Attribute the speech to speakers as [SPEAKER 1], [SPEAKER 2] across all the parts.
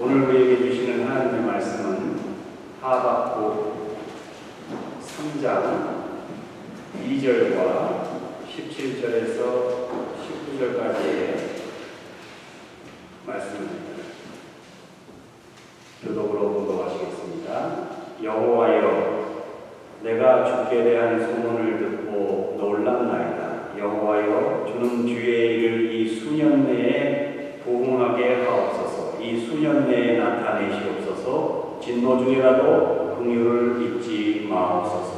[SPEAKER 1] 오늘 우리에게 주시는 하나님의 말씀은 하박국 3장 2절과 17절에서 19절까지의 말씀입니다. 교독으로 공독하시겠습니다. 여호와여, 내가 주께 대한 소문을 듣고 놀랐나이다. 여호와여, 주는 주의 일을 이 수년 내에 부응하게 하옵소서. 이 수년 내에 나타내시옵소서. 진노 중이라도 긍휼을 잊지 마옵소서.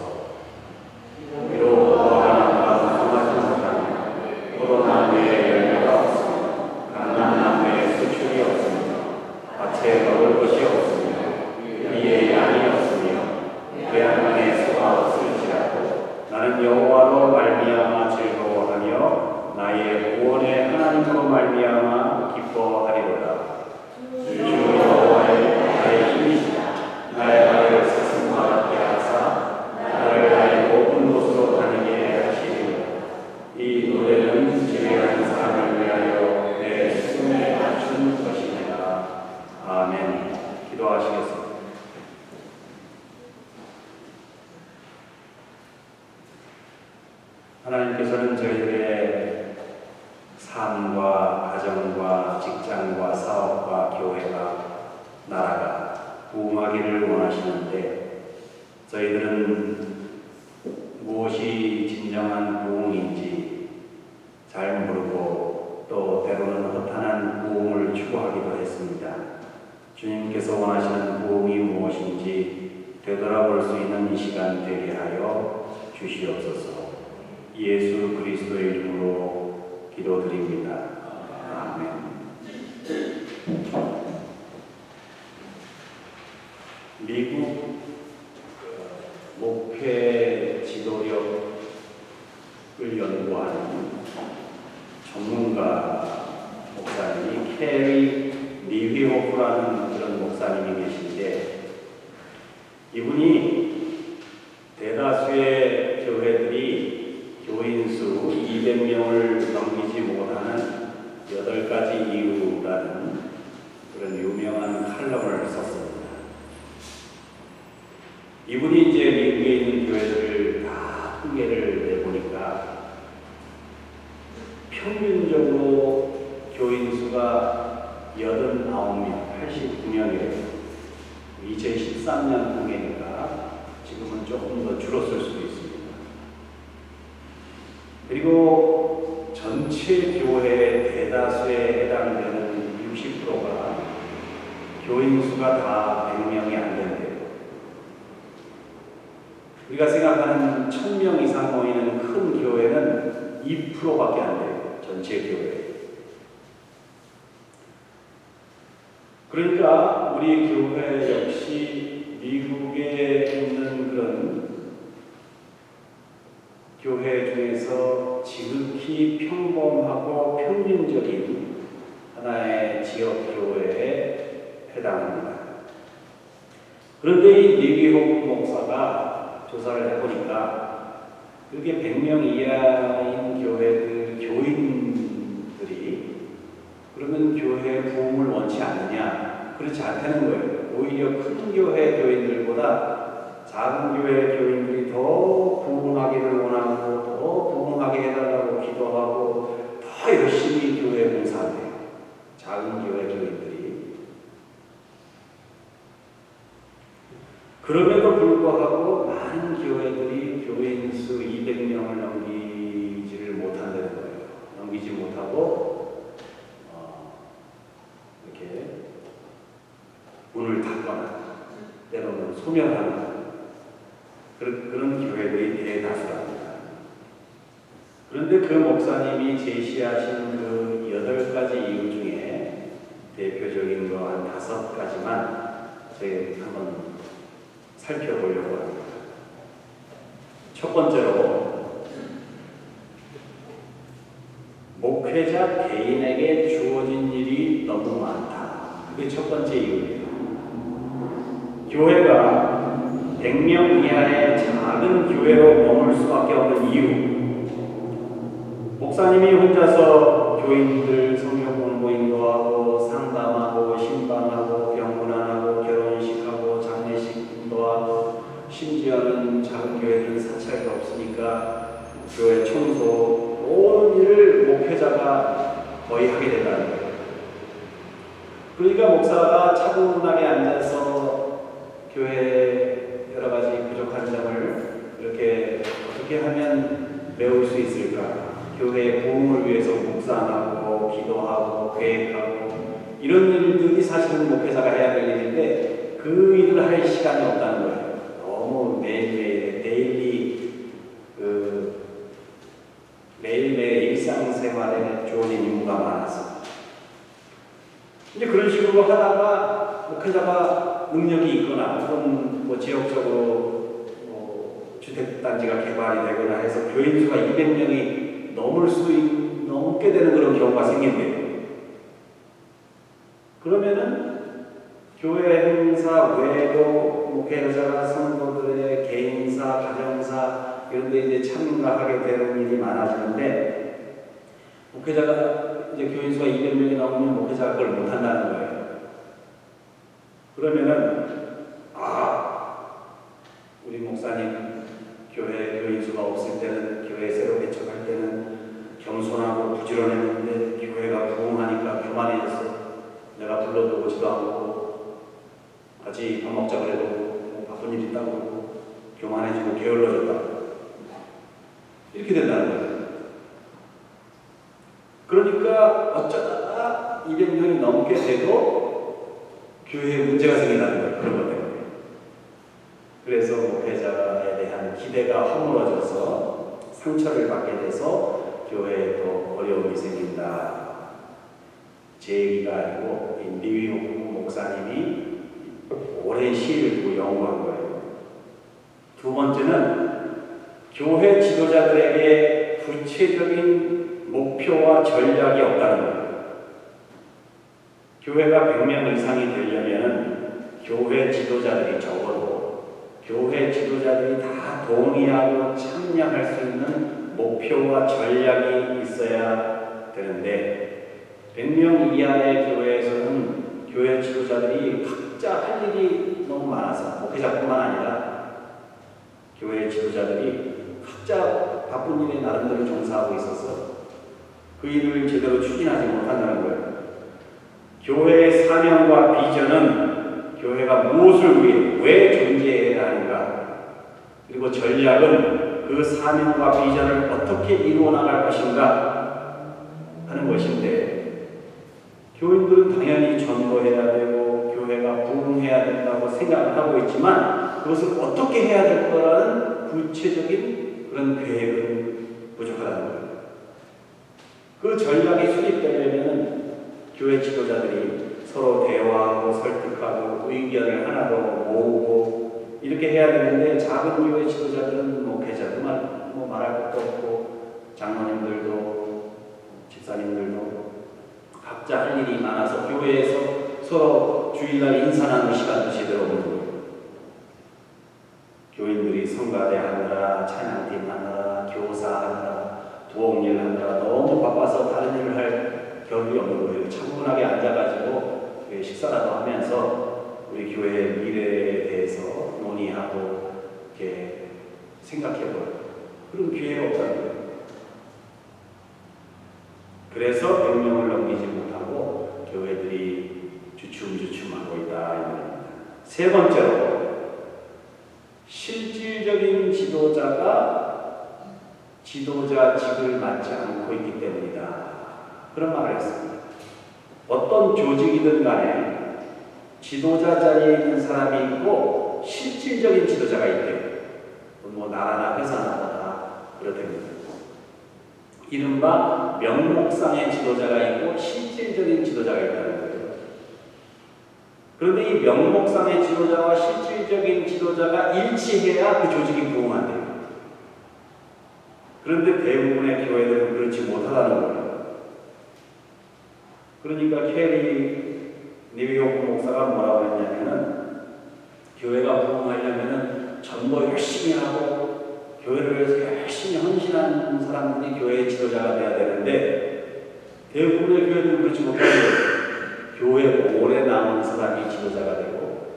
[SPEAKER 1] 비록 하나님과 성하지 못하며 포도나무에 열매가 없으며 감람나무에 수출이 없으며 밭에 먹을 것이 없으며 위에 양이 없으며 배양간에 소가 없을지라도 나는 여호와로 말미암아 즐거워하며 나의 구원의 하나님으로 말미암아 기뻐하리로다. 주 여호와의 나의 힘이시라. 나의 발을 사슴과 같게 하사 나를 나의 높은 곳으로 다니게 하시리로다. 이 노래는 지혜한 사람을 위하여 내 숨에 맞춘 것이니라. 아멘. 기도하시겠습니다. 하나님께서는 저희들의 삶과 가정과 직장과 사업과 교회가 나라가 부흥하기를 원하시는데 저희들은 무엇이 진정한 부흥인지 잘 모르고 또 때로는 허탄한 부흥을 추구하기도 했습니다. 주님께서 원하시는 부흥이 무엇인지 되돌아볼 수 있는 이 시간 되게 하여 주시옵소서. 예수 그리스도의 이름으로 기도드립니다. 아멘. 미국 목회 지도력을 연구하는 전문가 목사님이 캐리 리휘호프라는 그런 목사님이 계신데 이분이 대다수의 교회들이 교인 수 200명을 넘기지 못하는 8가지 이유라는 그런 유명한 칼럼을 썼습니다. 이분이 이제 미국에 있는 교회들을 다 통계를 내보니까 평균적으로 교인 수가 89명, 89명이래요. 2013년 통계니까 지금은 조금 더 줄었을 수도 있습니다. 그리고 전체 교회의 대다수에 해당되는 60%가 교인 수가 다 100명이 안 된대요. 우리가 생각하는 1000명 이상 모이는 큰 교회는 2%밖에 안 돼요. 전체 교회. 그러니까 우리 교회 역시 미국에 있는 그런 교회 중에서 지극히 평범하고 평균적인 하나의 지역 교회에 해당합니다. 그런데 이 리휘호프 목사가 조사를 해보니까 그게 100명 이하인 교회들 교인들이 그러면 교회 부흥을 원치 않느냐? 그렇지 않다는 거예요. 오히려 큰 교회 교인들보다 작은 교회 교인들이 더 부흥하기를 원하고 더 부흥하게 해달라고 기도하고 더 열심히 교회 봉사해요. 작은 교회 교인들이. 그럼에도 불구하고 많은 교회들이 교인 수 200명을 넘기지를 못한다는 거예요. 넘기지 못하고 이렇게 문을 닫거나 때로는 소멸하는 그런 교회들이 대다수랍니다. 그런데 그 목사님이 제시하신 그 8가지 이유 중에 대표적인 거 한 5가지만 저희 한번 살펴보려고 합니다. 첫 번째로 목회자 개인에게 주어진 일이 너무 많다. 그게 첫 번째 이유예요. 교회가 100명 이하의 작은 교회로 머물 수밖에 없는 이유. 목사님이 혼자서 교인들 성경 공부 인도하고 상담하고 신방하고 거예요. 그러니까 목사가 차분하게 앉아서 교회 여러 가지 부족한 점을 이렇게 어떻게 하면 메울 수 있을까? 교회의 부흥을 위해서 묵상하고 기도하고 계획하고 이런 일들이 사실은 목회자가 해야 될 일인데 그 일을 할 시간이 없다는 거예요. 너무 매일매일 매일매일 일상생활에 주어진 임무가 많아서 이제 그런 식으로 하다가 목회자가 능력이 있거나 혹은 뭐 지역적으로 주택단지가 개발이 되거나 해서 교인 수가 200명이 넘게 되는 그런 경우가 생긴대요. 그러면은 교회 행사 외에도 목회자가 성도들의 개인사, 가정사 이런 데 이제 참가하게 되는 일이 많아지는데 목회자가 이제 교인 수가 200명이 넘으면 목회자가 그걸 못한다는 거예요. 그러면은 우리 목사님 교인 수가 없을 때는 교회 새로 개척할 때는 겸손하고 부지런했는데 교회가 부흥하니까 교만해졌어. 내가 불러도 오지도 않고 같이 밥 먹자 그래도 뭐 바쁜 일 있다고 그러고 교만해지고 게을러졌다고 이렇게 된다는 거예요. 그러니까 어쩌다가 200명이 넘게 돼도 교회에 문제가 생긴다는 거예요. 그런 것 때문에. 그래서 목회자에 대한 기대가 허물어져서 상처를 받게 돼서 교회에 또 어려움이 생긴다. 제 얘기가 아니고 리위호 목사님이 오랜 시일을 두고 연구한 거예요. 두 번째는 교회 지도자들에게 구체적인 목표와 전략이 없다는 거예요. 교회가 100명 이상이 되려면 교회 지도자들이 적어도 교회 지도자들이 다 동의하고 참여할 수 있는 목표와 전략이 있어야 되는데 100명 이하의 교회에서는 교회 지도자들이 각자 할 일이 너무 많아서 목회자뿐만 아니라 교회 지도자들이 각자 바쁜 일에 나름대로 종사하고 있어서 그 일을 제대로 추진하지 못한다는 거예요. 교회의 사명과 비전은 교회가 무엇을 위해 왜 존재해야 하는가 그리고 전략은 그 사명과 비전을 어떻게 이루어 나갈 것인가 하는 것인데 교인들은 당연히 전도해야 되고 교회가 부흥해야 된다고 생각을 하고 있지만 그것을 어떻게 해야 될 거라는 구체적인 그런 계획은 부족하다는 거예요. 그 전략이 수립되려면 교회 지도자들이 서로 대화하고 설득하고 의견을 하나로 모으고 이렇게 해야 되는데 작은 교회 지도자들은 목회자도 말할 것도 없고 장로님들도 집사님들도 각자 할 일이 많아서 교회에서 서로 주일날 인사 나누는 시간도 제대로 없는 거예요. 교인들이 성가대 하느라 찬양팀 하느라 교사 하느라 부엌일 하느라 너무 바빠서 다른 일을 할 겨를이 없는 거예요. 차분하게 앉아가지고 식사라도 하면서 우리 교회의 미래에 대해서 논의하고 이렇게 생각해봐요. 그런 기회가 없다는 거예요. 그래서 100명을 넘기지 못하고 교회들이 주춤주춤하고 있다. 이겁니다. 세 번째로 실질적인 지도자가 지도자직을 맡지 않고 있기 때문이다. 그런 말을 했습니다. 어떤 조직이든 간에 지도자 자리에 있는 사람이 있고 실질적인 지도자가 있대요. 뭐 나라나 회사나 다 그렇답니다. 이른바 명목상의 지도자가 있고 실질적인 지도자가 있다는 거예요. 그런데 이 명목상의 지도자와 실질적인 지도자가 일치해야 그 조직이 부흥한대요. 그런데 대부분의 교회들은 그렇지 못하다는 거예요. 그러니까 캐리 니비오프 목사가 뭐라고 했냐면은 교회가 부흥하려면은 전도 열심히 하고 교회를 위해서 열심히 헌신하는 사람들이 교회의 지도자가 돼야 되는데 대부분의 교회들은 그렇지 못하는 거예요. 교회에 오래 남은 사람이 지도자가 되고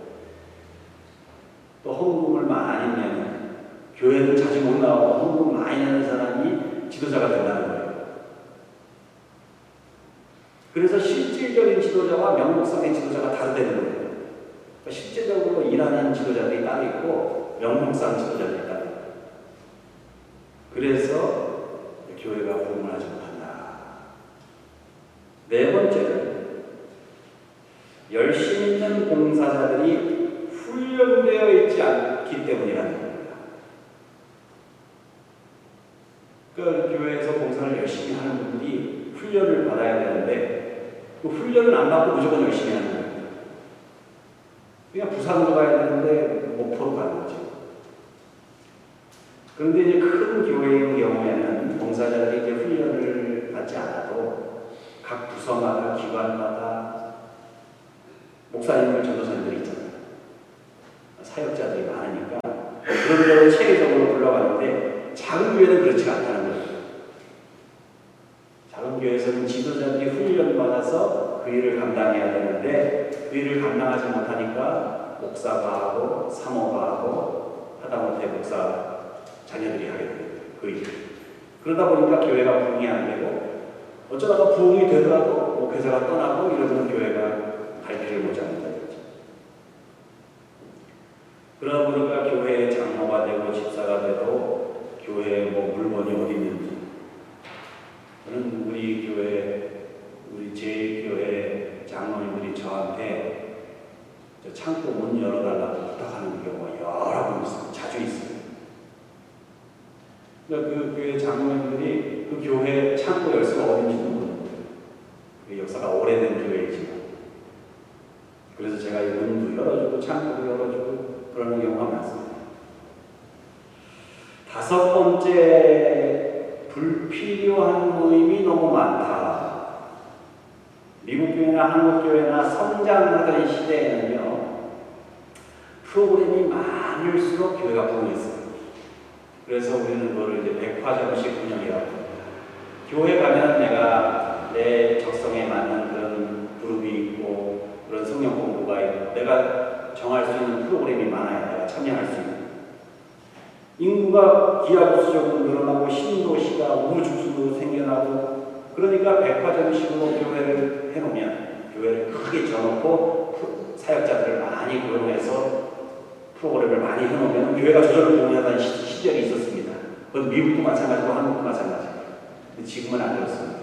[SPEAKER 1] 또 헌금을 많이 내는 교회는 자주 못 나오고 헌금 많이 내는 사람이 지도자가 된다는 거예요. 그래서 실질적인 지도자와 명목상의 지도자가 다르다는 거예요. 그러니까 실제적으로 일하는 지도자들이 따로 있고 명목상 지도자들이 따로 있고. 그래서 교회가 부흥을 하지 못한다. 네 번째는 열심 있는 봉사자들이 훈련되어 있지 않기 때문이라는 겁니다. 그러니까 교회에서 봉사를 열심히 하는 분들이 훈련을 받아야 되는데 그 훈련을 안 받고 무조건 열심히 하는 거예요. 그냥 부산으로 가야 되는데 목포로 가는 거죠. 그런데 이제 큰 교회의 경우에는 봉사자들이 이제 훈련을 받지 않아도 각 부서마다 기관마다 목사님들, 전도사님들이 있잖아요. 사역자들이 많으니까 그런 데로 체계적으로 불러가는데 작은 교회는 그렇지 않다는 거예요. 작은 교회에서는 지도자들이 훈련받아서 그 일을 감당해야 되는데 그 일을 감당하지 못하니까 목사가 하고 사모가 하고 하다못해 목사 자녀들이 하게 됩니다. 그 일. 그러다 보니까 교회가 부흥이 안 되고 어쩌다가 부흥이 되더라도 목회자가 떠나고 이러면 교회가 갈 길을 못 잡는다. 그러다 보니까 교회의 장로가 되고 집사가 되고 교회에 뭐 물건이 어디 있는지 저는 우리 교회 우리 제1교회 장로님들이 저한테 저 창고 문 열어달라고 부탁하는 경우가 여러 번 있어요. 자주 있어요. 그러니까 그 교회 장로님들이 그 교회 창고 열쇠가 어딘지도 모르는 거예요. 그 역사가 오래된 교회이지만 그래서 제가 이 문도 열어주고 창고도 열어주고 그러는 경우가 많습니다. 다섯 번째, 불필요한 모임이 너무 많다. 미국 교회나 한국 교회나 성장하던 시대에는요, 프로그램이 많을수록 교회가 부흥했어요. 그래서 우리는 그거를 이제 백화점식 운영이라고 합니다. 교회 가면 내가 내 적성에 맞는 그런 그룹이 있고 그런 성경 공부가 있고 내가 정할 수 있는 프로그램이 많아야 내가 참여할 수 있는. 인구가 기하급수적으로 늘어나고 신도시가 우후죽순으로 생겨나고 그러니까 백화점식으로 교회를 해놓으면 교회를 크게 져놓고 사역자들을 많이 고용해서 프로그램을 많이 해놓으면 교회가 저절로 부흥하던 시절이 있었습니다. 그건 미국도 마찬가지고 한국도 마찬가지고. 근데 지금은 안 그렇습니다.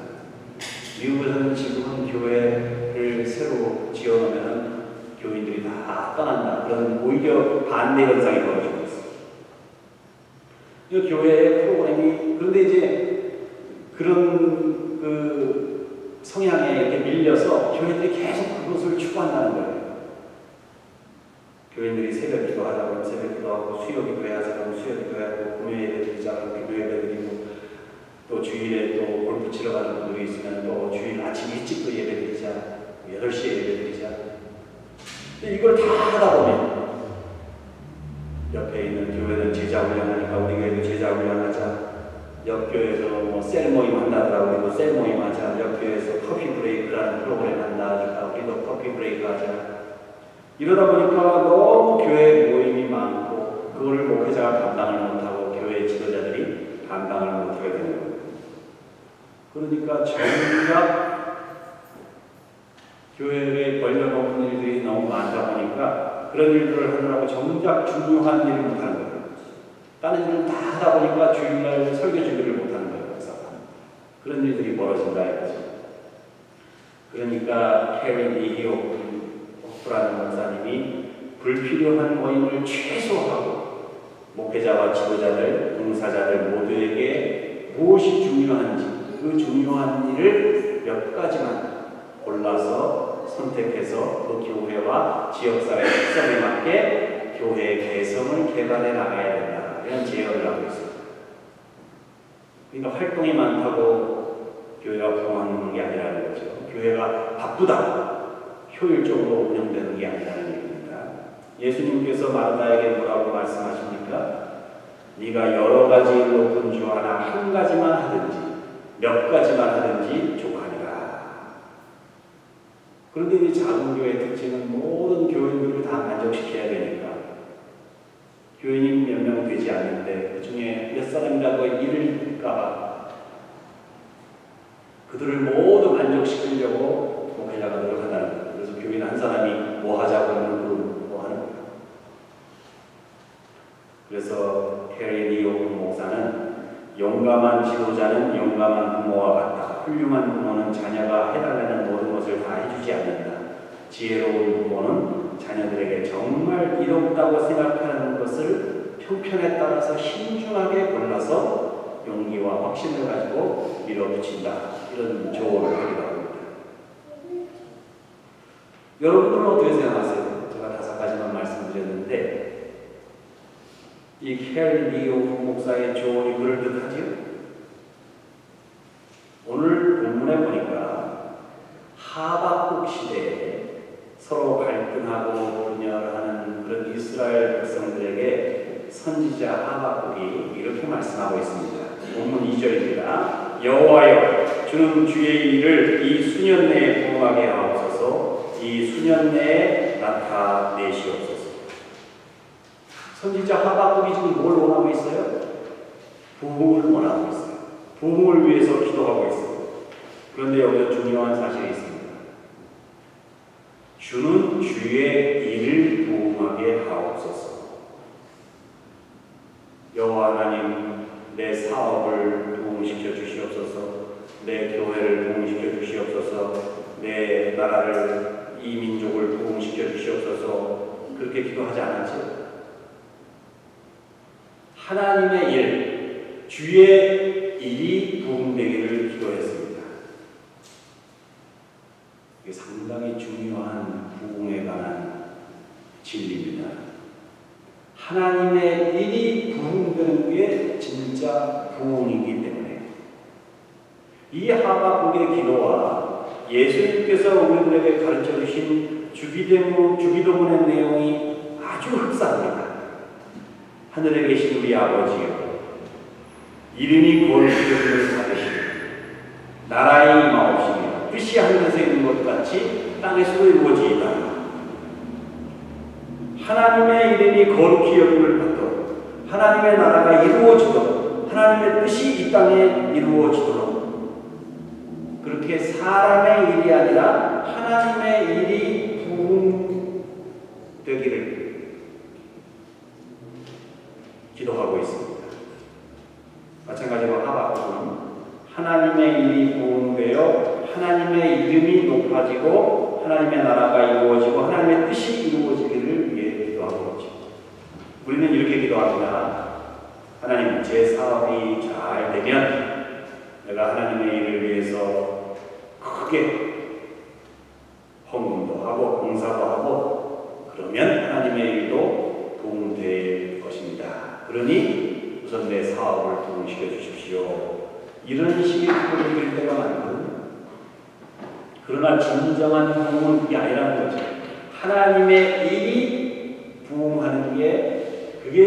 [SPEAKER 1] 미국에서는 지금은 교회를 새로 지어놓으면 교인들이 다 떠난다. 그런 오히려 반대 현상이 벌어지고 있어요. 이 교회의 프로그램이 그런데 이제 그런 그 성향에 이렇게 밀려서 교인들이 계속 그것을 추구한다는 거예요. 교인들이 새벽 기도하자 그러면 새벽 기도하고 수요 기도해야자 그러면 수요 기도하고 금요 예배 드리자 그러면 금요 예배 드리고 또 주일에 또 골프 치러 가는 분들이 있으면 또 주일 아침 일찍 또 예배 드리자 8시에 예배 드리자. 근데 이걸 다 하다 보면 옆에 있는 교회는 제자 훈련하니까 우리 교회도 제자 훈련하자. 옆 교회에서 뭐 셀 모임 한다더라 우리도 셀 모임 하자. 옆 교회에서 커피 브레이크라는 프로그램 한다니까 우리도 커피 브레이크 하자. 이러다 보니까 너무 교회 모임이 많고 그거를 목회자가 감당을 못하고 교회 지도자들이 감당을 못하게 되는 거예요. 그러니까 정작 교회에 벌려놓은 일들이 너무 많다 보니까 그런 일들을 하느라고 정작 중요한 일을 못하는 거예요. 다른 일을 다 하다 보니까 주일날 설교 준비를 못하는 거예요. 그런 일들이 벌어진다 이거죠. 그러니까 캐리 리히오프라는 목사님이 불필요한 모임을 최소화하고 목회자와 지도자들, 봉사자들 모두에게 무엇이 중요한지 그 중요한 일을 몇 가지만 골라서 선택해서 그 교회와 지역사회의 특성에 맞게 교회의 개성을 개발해 나가야 된다. 이런 제언을 하고 있습니다. 그러니까 활동이 많다고 교회가 부흥하는 게 아니라는 거죠. 교회가 바쁘다, 효율적으로 운영되는 게 아니라는 얘기입니다. 예수님께서 마르다에게 뭐라고 말씀하십니까? 네가 여러 가지 일로 분주하나 한 가지만 하든지 몇 가지만 하든지 족하리라. 그런데 이 작은 교회의 특징은 모든 교인들을 다 만족시켜야 되니까 교인이 몇 명 되지 않는데 그 중에 몇 사람이라도 잃을까봐 그들을 모두 만족시키려고 목회자가 노력한다는 거예요. 그래서 교인 한 사람이 뭐 하자고 하면 뭐 하는 거예요. 그래서 해리 리오 목사는 용감한 지도자는 용감한 부모와 같다. 훌륭한 부모는 자녀가 해달라는 모든 것을 다 해주지 않는다. 지혜로운 부모는 자녀들에게 정말 이롭다고 생각하는 것을 형편에 따라서 신중하게 골라서 용기와 확신을 가지고 밀어붙인다. 이런 조언을 하기도 합니다. 여러분들은 어떻게 생각하세요? 제가 5가지만 말씀드렸는데 이 캐리 리오 목사의 조언이 그럴듯하지요? 오늘 본문에 보니까 하박국 시대에 서로 갈등하고 분열하는 그런 이스라엘 백성들에게 선지자 하박국이 이렇게 말씀하고 있습니다. 본문 2절입니다. 여호와여, 주는 주의 일을 이 수년 내에 부응하게 하옵소서. 이 수년 내에 나타내시옵소서. 선지자 하박국이 지금 뭘 원하고 있어요? 부흥을 원하고 있어요. 부흥을 위해서 기도하고 있어요. 그런데 여기서 중요한 사실이 있습니다. 주는 주의 일을 부응하게 하옵소서. 여호와 하나님, 내 사업을 부흥시켜 주시옵소서. 내 교회를 부흥시켜 주시옵소서. 내 나라를, 이 민족을 부흥시켜 주시옵소서. 그렇게 기도하지 않았죠? 하나님의 일, 주의 일이 부흥되기를 기도했습니다. 이게 상당히 중요한 부흥에 관한 진리입니다. 하나님의 일이 부흥되는 게 진짜 부흥이기 때문에 이 하박국의 기도와 예수님께서 우리들에게 가르쳐 주신 주기도문의 내용이 아주 흡사합니다. 하늘에 계신 우리 아버지여, 이름이 거룩히 받으시고 나라의 임하옵시며 뜻이 하늘에서 이룬 것 같이 땅에서도 이루어지이다. 하나님의 이름이 거룩히 여김을 받도록, 하나님의 나라가 이루어지도록, 하나님의 뜻이 이 땅에 이루어지도록, 그렇게 사람의 일이 아니라 하나님의 일이 부흥되기를 기도하고 있습니다. 마찬가지로 하박국은 하나님의 일이 부흥되어 하나님의 이름이 높아지고 하나님의 나라가 이루어지고 하나님의 뜻이 이루어지기를 위해 기도하고 있죠. 우리는 이렇게 기도합니다. 하나님, 제 사업이 잘 되면 내가 하나님의 일을 위해서 크게 헌금도 하고 봉사도 하고 그러면 하나님의 일도 부흥될 것입니다. 그러니 우선 내 사업을 부흥시켜 주십시오. 이런 식의 기도를 드릴 때가 많거든요. 그러나 진정한 부흥은 그게 아니라는 거죠. 하나님의 일이 부흥하는 게 그게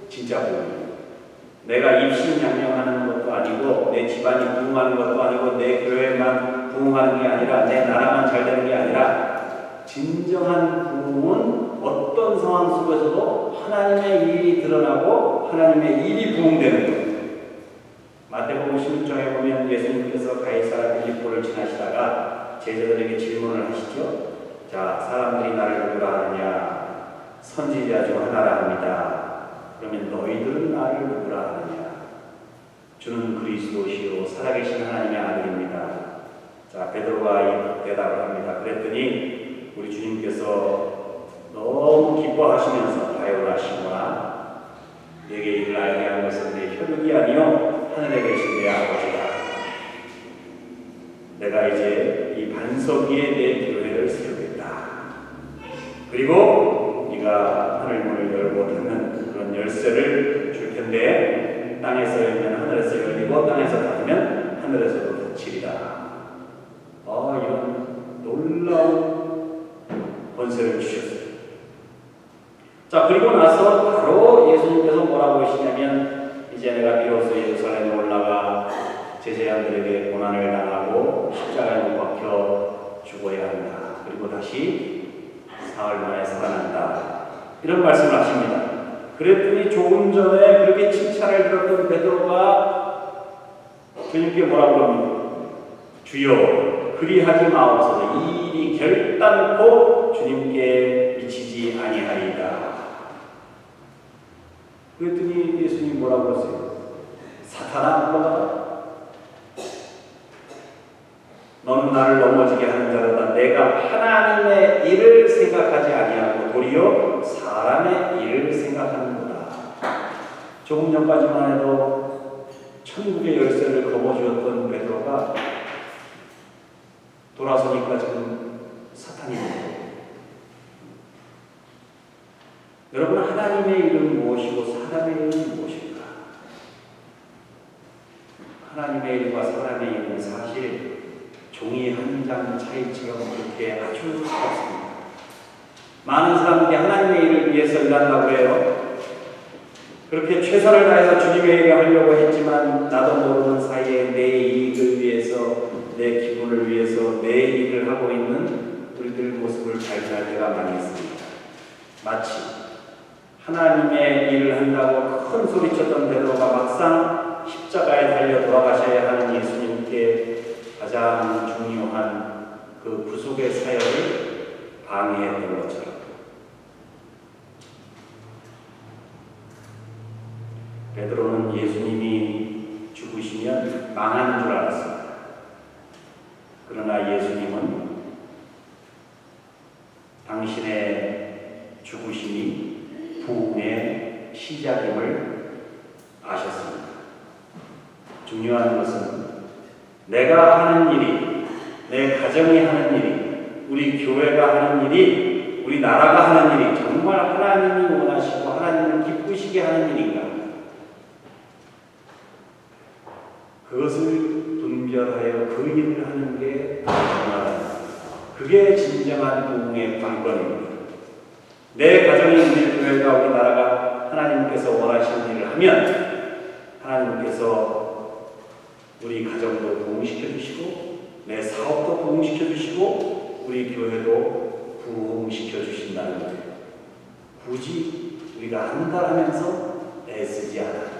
[SPEAKER 1] 진짜 부흥이에요. 내가 입신양명하는 것도 아니고 내 집안이 부흥하는 것도 아니고 내 교회만 부흥하는 게 아니라 내 나라만 잘 되는 게 아니라 진정한 부흥은 어떤 상황 속에서도 하나님의 일이 드러나고 하나님의 일이 부흥되는 거예요. 마태복음 16장에 보면 예수님께서 가이사라 빌립보를 지나시다가 제자들에게 질문을 하시죠. 자, 사람들이 나를 누구라 하느냐? 선지자 중 하나라 합니다. 그러면 너희들은 나를 누구라 하느냐? 주는 그리스도시요 살아계신 하나님의 아들입니다. 자, 베드로가 대답을 합니다. 그랬더니 우리 주님께서 너무 기뻐하시면서 바요나시구나. 내게 이를 알게 한 것은 내 혈육이 아니요 하늘에 계신 내 아버지다. 내가 이제 이 반석 위에 내 교회를 세우겠다. 그리고 네가 하늘 문을 열고 닫는 그런 열쇠를 줄 텐데 땅에서 열면 하늘에서 열리고 땅에서 닫으면 하늘에서도 닫히리라. 이런 놀라운 권세를 주셨어요. 자, 그리고 나서 바로 예수님께서 뭐라고 하시냐면 이제 내가 비로소 예루살렘에 올라가 제자들에게 고난을 당하고 십자가에 못 박혀 죽어야 한다. 그리고 다시 사흘 만에 살아난다. 이런 말씀을 하십니다. 그랬더니 조금 전에 그렇게 칭찬을 들었던 베드로가 주님께 뭐라고 합니까? 주여 그리하지 마옵소서. 이 일이 결단코 주님께 미치지 아니하리이다. 그랬더니 예수님 뭐라고 그랬어요? 사탄아 물러가라. 너는 나를 넘어지게 하는 자로다. 내가 하나님의 일을 생각하지 아니하고 도리어 사람의 일을 생각하는구나. 조금 전까지만 해도 천국의 열쇠를 거머쥐었던 베드로가 돌아서니까 지금 사탄이 되고, 여러분 하나님의 일은 무엇이고 사람의 일은 무엇일까? 하나님의 일과 사람의 일은 사실 종이 한 장 차이처럼 그렇게 아주 가깝습니다. 많은 사람들이 하나님의 일을 위해서 일한다고 해요. 그렇게 최선을 다해서 주님의 일을 하려고 했지만 나도 모르는 사이에 내 이익을 위해서, 내 기분을 위해서 내 일을 하고 있는 우리들 모습을 발견할 때가 많이 있습니다. 마치 하나님의 일을 한다고 큰 소리쳤던 베드로가 막상 십자가에 달려 돌아가셔야 하는 예수님께 가장 중요한 그 구속의 사역을 방해했던 것처럼, 베드로는 예수님이 죽으시면 망하는 줄 알았습니다. 그러나 예수님은 당신의 죽으심이 부흥의 시작임을 아셨습니다. 중요한 것은 내가 하는 일이, 내 가정이 하는 일이, 우리 교회가 하는 일이, 우리 나라가 하는 일이 정말 하나님이 원하시고 하나님을 기쁘시게 하는 일인가? 그것을 분별하여 그 일을 하는 게 중요하다. 그게 진정한 부흥의 관건입니다. 내 가정이, 우리 교회가, 우리 나라가 하나님께서 원하시는 일을 하면 하나님께서 우리 가정도 부흥시켜 주시고, 내 사업도 부흥시켜 주시고, 우리 교회도 부흥시켜 주신다는 거예요. 굳이 우리가 한다하면서 애쓰지 않아요.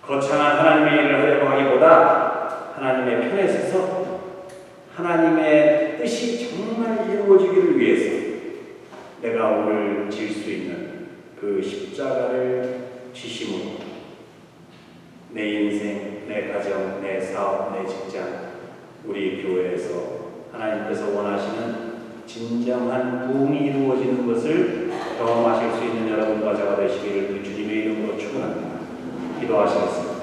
[SPEAKER 1] 거창한 하나님의 일을 하려고 하기보다 하나님의 편에 서서 하나님의 뜻이 정말 이루어지기를 위해서 내가 오늘 질 수 있는 그 십자가를 지심으로 내 인생, 내 가정, 내 사업, 내 직장, 우리 교회에서 하나님께서 원하시는 진정한 부흥이 이루어지는 것을 경험하실 수 있는 여러분과 제가 되시기를 주님의 이름으로 축원합니다. 기도하시겠습니다.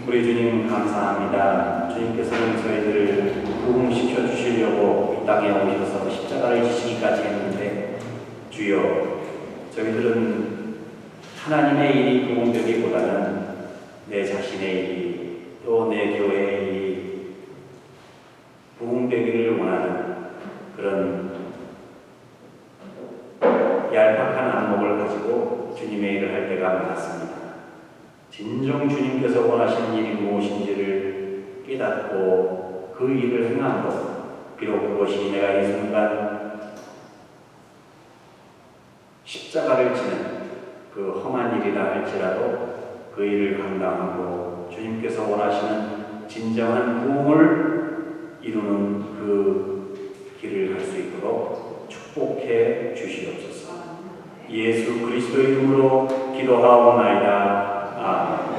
[SPEAKER 1] 우리 주님 감사합니다. 주님께서는 저희들을 부흥시켜 주시려고 이 땅에 오셔서 십자가를 지시기까지 했는데, 주여 저희들은 하나님의 일이 부흥되기보다는 내 자신의 일이, 또 내 교회의 일이 부흥되기를 원하는 그런 얄팍한 안목을 가지고 주님의 일을 할 때가 많았습니다. 진정 주님께서 원하시는 일이 무엇인지를 깨닫고 그 일을 행함으로, 비록 그것이 내가 이 순간 십자가를 지는 그 험한 일이라 할지라도 그 일을 감당하고 주님께서 원하시는 진정한 부흥을 이루는 그 길을 갈 수 있도록 축복해 주시옵소서. 예수 그리스도의 이름으로 기도하옵나이다. 아멘.